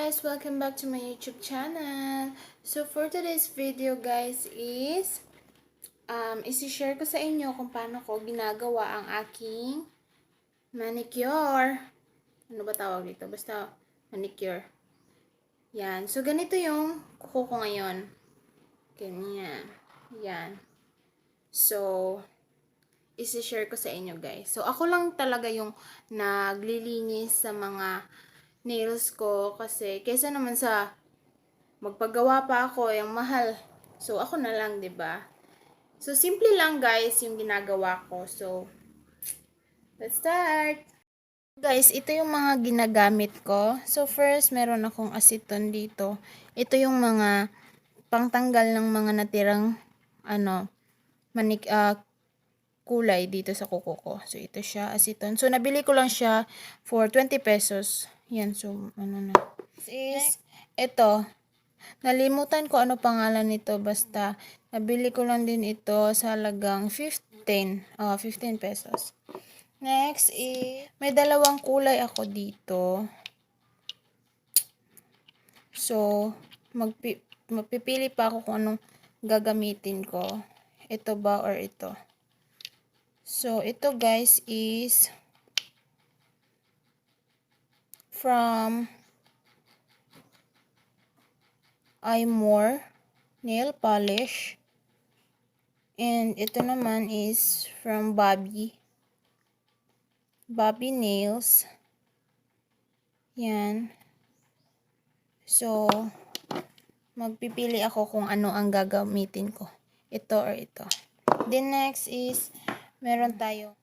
guys! Welcome back to my YouTube channel. So for today's video guys is isi-share ko sa inyo kung paano ko ginagawa ang aking manicure. Ano ba tawag dito? Basta manicure. Yan. So ganito yung kuko ko ngayon. Ganyan. Yan. So isi-share ko sa inyo guys. So ako lang talaga yung naglilinis sa mga nails ko kasi kaysa naman sa magpagawa pa ako yung mahal. So ako na lang, 'di ba? So simple lang guys yung ginagawa ko. So let's start. Guys, ito yung mga ginagamit ko. So first, meron akong aceton dito. Ito yung mga pangtanggal ng mga natirang kulay dito sa kuko ko. So ito siya, aceton. So nabili ko lang siya for 20 pesos. Yan, so, is, ito, nalimutan ko ano pangalan nito, basta, nabili ko lang din ito sa halagang 15 pesos. Next is, may dalawang kulay ako dito. So, magpipili pa ako kung anong gagamitin ko. Ito ba or ito? So, ito guys is, from iMore nail polish, and ito naman is from Bobby Nails. Yan. So magpipili ako kung ano ang gagamitin ko, ito or ito. Then next is meron tayo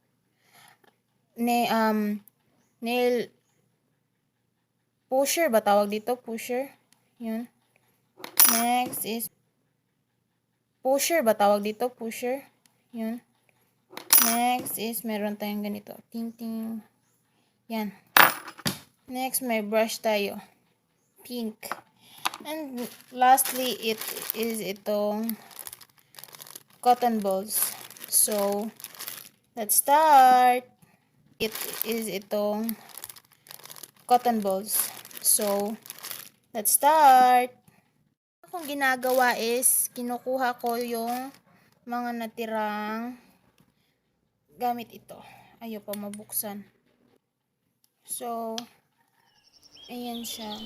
nail pusher ba tawag dito? Pusher. Yun. Next is pusher ba tawag dito? Pusher. Yun. Next is meron tayong ganito. Ting ting. Yan. Next may brush tayo. Pink. And lastly it is itong cotton balls. So let's start. It is itong cotton balls. So, let's start. Akong ginagawa is, kinukuha ko yung mga natirang gamit ito. Ayaw pa mabuksan. So, ayan siya.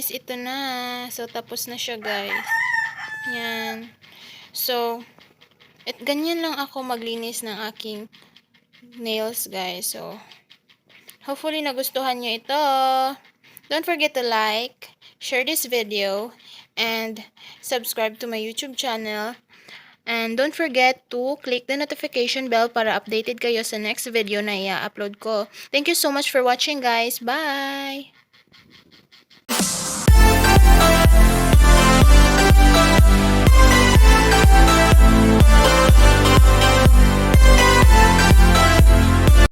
guys, ito na. So, tapos na siya, guys. Yan. So, ganyan lang ako maglinis ng aking nails, guys. So, hopefully nagustuhan nyo ito. Don't forget to like, share this video, and subscribe to my YouTube channel. And don't forget to click the notification bell para updated kayo sa next video na i-upload ko. Thank you so much for watching, guys. Bye!